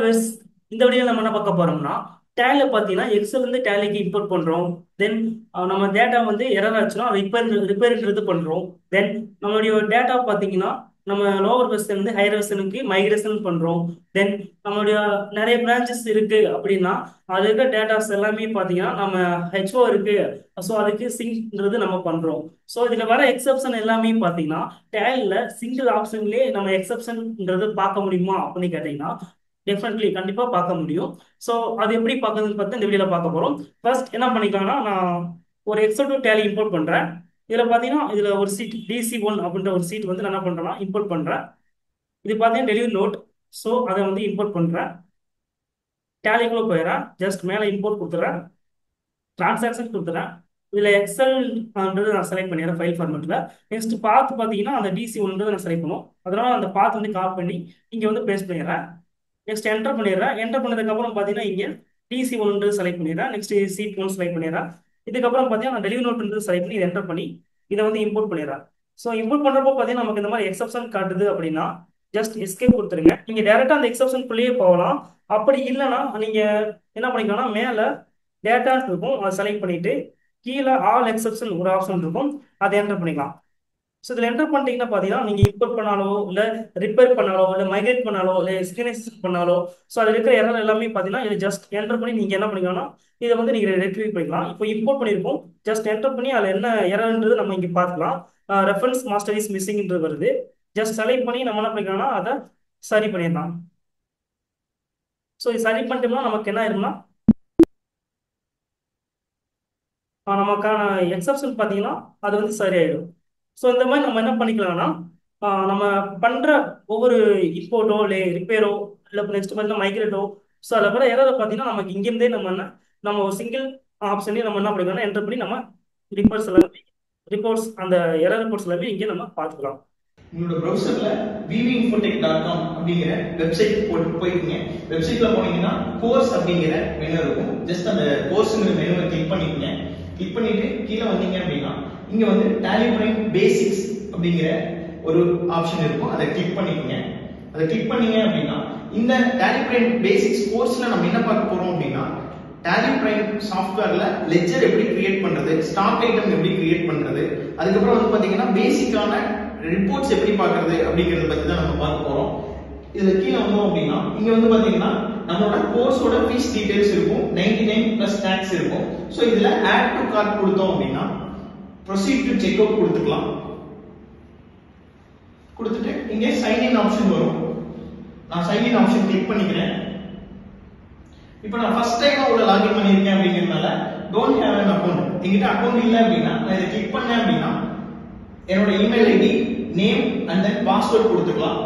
Viewers, இந்த வீடியோல நம்ம என்ன பார்க்க போறோம்னா டேல பார்த்தீங்கன்னா எக்ஸல் இருந்து டேலிக்கு இம்போர்ட் பண்றோம். தென் நம்ம டேட்டா வந்து எரர் ஆச்சுன்னா ரிப்பேர்ன்றது பண்றோம். தென் நம்மளுடைய டேட்டா பார்த்தீங்கன்னா நம்ம லோவர் வெர்ஷன் இருந்து ஹையர் வெர்ஷனுக்கு மைக்ரேஷன் பண்றோம். தென் நம்மளுடைய நிறைய பிரான்ச்சஸ் இருக்கு அப்படின்னா அது இருக்க டேட்டாஸ் எல்லாமே பார்த்தீங்கன்னா நம்ம ஹெச்ஓ இருக்கு. ஸோ அதுக்கு சிங்க்ன்றது நம்ம பண்றோம். ஸோ இதுல வர எக்ஸப்ஷன் எல்லாமே பார்த்தீங்கன்னா டேலில் சிங்கிள் ஆப்ஷன்லேயே நம்ம எக்ஸப்ஷன்ன்றது பார்க்க முடியுமா அப்படின்னு கேட்டீங்கன்னா டெஃபினெட்லி கண்டிப்பா பார்க்க முடியும். ஸோ அது எப்படி பார்க்கறதுன்னு பார்த்து இந்த வீடியோல பார்க்க போறோம். ஃபர்ஸ்ட் என்ன பண்ணிக்கலாம்னா நான் ஒரு எக்ஸல் டு டேலி இம்போர்ட் பண்றேன். இதுல பாத்தீங்கன்னா இதுல ஒரு சீட் DC1 அப்படின்ற ஒரு சீட் வந்து நான் என்ன பண்றேன்னா இம்போர்ட் பண்றேன். இது பாத்தீங்கன்னா டெலிவரி நோட். ஸோ அதை வந்து இம்போர்ட் பண்றேன். டேலிக்குள்ள போயிடுறேன். ஜஸ்ட் மேலே இம்போர்ட் கொடுத்துறேன். டிரான்சாக்ஷன் கொடுத்துறேன். இதுல எக்ஸல்ன்றது நான் செலக்ட் பண்ணிடுறேன் ஃபைல் ஃபார்மேட்ல. நெக்ஸ்ட் பாத் பாத்தீங்கன்னா அந்த DC1 நான் செலக்ட் பண்ணும். அதனால அந்த பாத் வந்து காப்பி பண்ணி இங்க வந்து பேஸ்ட் பண்ணிடுறேன். நெக்ஸ்ட் என்டர் பண்ணிடுறேன். என்டர் பண்ணதுக்கு அப்புறம் பார்த்தீங்கன்னா இங்கே DC1 செலக்ட் பண்ணிடுறேன். நெக்ஸ்ட் C1 செலக்ட் பண்ணிடுறேன். இதுக்கப்புறம் பார்த்தீங்கன்னா நான் டெலிவரி நோட் செலக்ட் பண்ணி இதை என்டர் பண்ணி இதை வந்து இம்போர்ட் பண்ணிடுறேன். ஸோ இம்போர்ட் பண்ணுறப்போ பார்த்தீங்கன்னா நமக்கு இந்த மாதிரி எக்ஸப்ஷன் காட்டுது அப்படின்னா ஜஸ்ட் எஸ்கேப் கொடுத்துருங்க. நீங்க டேரெக்டாக அந்த எக்ஸப்ஷனுக்குள்ளேயே போகலாம். அப்படி இல்லைன்னா நீங்க என்ன பண்ணிக்கலாம்னா மேலே டேட்டாஸ் இருக்கும், அதை செலக்ட் பண்ணிட்டு கீழே ஆல் எக்ஸப்ஷன் ஒரு ஆப்ஷன் இருக்கும், அதை என்டர் பண்ணிக்கலாம். ஸோ இதில் என்டர் பண்ணிட்டீங்கன்னா பார்த்தீங்கன்னா நீங்கள் இம்போர்ட் பண்ணாலோ இல்லை ரிப்பேர் பண்ணாலோ இல்லை மைக்ரேட் பண்ணாலோ இல்லை சிங்க்ரனைசேஷன் பண்ணாலோ ஸோ அதில் இருக்கிற எரர் எல்லாமே பார்த்தீங்கன்னா இதை ஜஸ்ட் என்டர் பண்ணி நீங்கள் என்ன பண்ணிக்கலாம்னா இதை வந்து நீங்கள் ரெட்ரீவ் பண்ணிக்கலாம். இப்போ இம்போர்ட் பண்ணியிருக்கோம், ஜஸ்ட் என்டர் பண்ணி அதில் என்ன எரர்ன்றது நம்ம இங்கே பார்த்துக்கலாம். ரெஃபரன்ஸ் மாஸ்டர் இஸ் மிஸ்ஸிங்ன்றது வருது. ஜஸ்ட் செலக்ட் பண்ணி நம்ம என்ன பண்ணிக்கலாம்னா அதை சரி பண்ணிடலாம். ஸோ இது சரி பண்ணிட்டோம்னா நமக்கு என்ன ஆயிரும்னா நமக்கான எக்ஸப்ஷன் பார்த்தீங்கன்னா அது வந்து சரியாயிடும். ஸோ இந்த மாதிரி நம்ம என்ன பண்ணிக்கலாம்னா நம்ம பண்ற ஒவ்வொரு இம்போர்ட்டோ இல்லை ரிப்பேரோ இல்லை நெக்ஸ்ட் பார்த்தீங்கன்னா மைக்ரேட்டோ ஸோ அதில் கூட எரரை பார்த்தீங்கன்னா நமக்கு இங்கேருந்தே நம்ம ஒரு சிங்கிள் ஆப்ஷன்லேயே நம்ம என்ன பண்ணிக்கலாம்னா என்டர் பண்ணி நம்ம ரிப்போர்ட்ஸ் அந்த எரர் ரிப்போர்ட்ஸ் எல்லாமே இங்கே நம்ம பார்த்துக்கலாம். உங்களோட ப்ரௌசர்ல vvinfotech.com அப்படிங்கிற வெப்சைட் போயிட்டீங்க. வெப்சைட்ல போனீங்கன்னா கோர்ஸ் அப்படிங்கிற மெனு இருக்கும். ஜஸ்ட் அந்த கோர்ஸ்ங்கிற மெனுவை கிளிக் பண்ணிக்கங்க. கிளிக் பண்ணிட்டு கீழே வந்தீங்க அப்படின்னா இங்க வந்து Tally Prime Basics அப்படிங்கிற ஒரு ஆப்ஷன் இருக்கும், அதை கிளிக் பண்ணிக்கங்க. அதை கிளிக் பண்ணீங்க அப்படின்னா இந்த Tally Prime Basics கோர்ஸ்ல நம்ம என்ன பார்க்க போறோம் அப்படின்னா Tally Prime சாஃப்ட்வேர்ல லெட்ஜர் எப்படி கிரியேட் பண்றது, ஸ்டாக் ஐட்டம் எப்படி கிரியேட் பண்றது, அதுக்கப்புறம் வந்து பாத்தீங்கன்னா பேசிக்கான ரிப்போர்ட்ஸ் எப்படி பார்க்கறது அப்படிங்கறத பத்தி தான் நம்ம பார்க்க போறோம். இதுல கீழே வந்தோம் அப்படின்னா இங்க வந்து பாத்தீங்கன்னா நம்மளோட கோர்ஸோட ஃபீஸ் டீடைல்ஸ் இருக்கும், 99 பிளஸ் டாக்ஸ் இருக்கும். சோ இதுல ஆட் டு கார்ட் கொடுத்தோம் அப்படின்னா ப்ரொசீட் டு செக் அவுட் கொடுத்துக்கலாம். கொடுத்துட்டு இங்க சைன் இன் ஆப்ஷன் வரும். நான் சைன் இன் ஆப்ஷன் கிளிக் பண்ணிக்கிறேன். இப்போ நான் ஃபர்ஸ்ட் டைம் உள்ள லாகின் பண்ணிருக்கேன் அப்படிங்கறதுனால டோன்ட் ஹேவ் an account, என்கிட்ட அக்கவுண்ட் இல்ல அப்படின்னா நான் இதை கிளிக் பண்ணேன் அப்படின்னா என்னோட email ID, name and then password கொடுத்துக்கலாம்.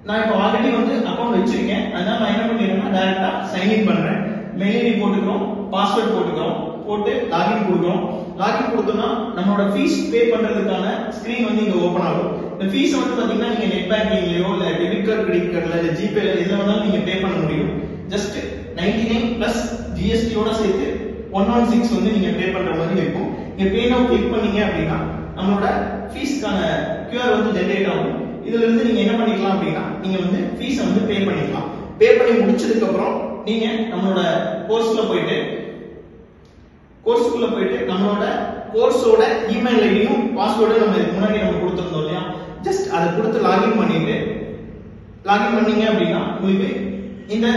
நான் இப்போ ஆல்ரெடி வந்து அக்கவுண்ட் வச்சிருக்கேன், அதனால நான் என்ன பண்ணிடுறேன்னா டைரக்டா சைன் இன் பண்றேன். மெயில் ஐடி போட்டுக்கிறோம், பாஸ்வேர்ட் போட்டுக்கிறோம், போட்டு லாகின் கொடுக்குறோம். லாகின் கொடுத்தோம்னா நம்மளோட ஃபீஸ் பே பண்றதுக்கான ஸ்கிரீன் வந்து இங்க ஓபன் ஆகும். இந்த ஃபீஸ் வந்து பாத்தீங்கன்னா நீங்க நெட் பேங்கிங்லயோ இல்ல டெபிட் கார்டு, கிரெடிட் கார்டுல இல்ல ஜிபேல எதுல வேணாலும் நீங்க பே பண்ண முடியும். ஜஸ்ட் 99 பிளஸ் ஜிஎஸ்டி யோட சேர்த்து 116 வந்து நீங்க பே பண்ற மாதிரி இருக்கும். இங்க பே நவ் கிளிக் பண்ணீங்க அப்படின்னா நம்மளோட ஃபீஸ்க்கான QR வந்து ஜெனரேட் ஆகும். இதுல இருந்து நீங்க என்ன பண்ணிக்கலாம் அப்படின்னா நீங்க வந்து ஃபீஸ வந்து பே பண்ணிக்கலாம். பே பண்ணி முடிச்சதுக்கு அப்புறம் நீங்க நம்மளோட கோர்ஸ்க்குள்ள போயிட்டு நம்மளோட கோர்ஸோட இமெயில் ஐடியும் பாஸ்வேர்டும் நம்ம இதுக்கு முன்னாடி நம்ம கொடுத்திருந்தோம் இல்லையா, ஜஸ்ட் அதை கொடுத்து லாகின் பண்ணீங்க அப்படின்னா உங்களுக்கு இந்த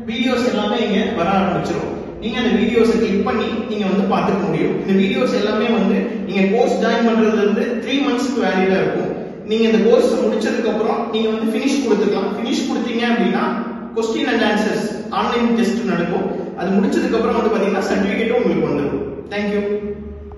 வீடியோஸ் எல்லாமே இங்க வர ஆரம்பிச்சிடும். நீங்க அந்த வீடியோஸை கிளிக் பண்ணி நீங்க வந்து பார்த்துக்க முடியும். இந்த வீடியோஸ் எல்லாமே வந்து நீங்க கோர்ஸ் ஜாயின் பண்றதுல இருந்து 3 மந்த்ஸ்க்கு வேலிடா இருக்கும். நீங்க இந்த கோர்ஸ் முடிச்சதுக்கு அப்புறம் நீங்க வந்து ஃபினிஷ் கொடுத்துக்கலாம். ஃபினிஷ் கொடுத்தீங்க அப்படின்னா question and answers online test நடக்கும். அது முடிச்சதுக்கு அப்புறம் வந்து பாத்தீங்கன்னா சர்டிபிகேட்டும் உங்களுக்கு வந்துடும். Thank you.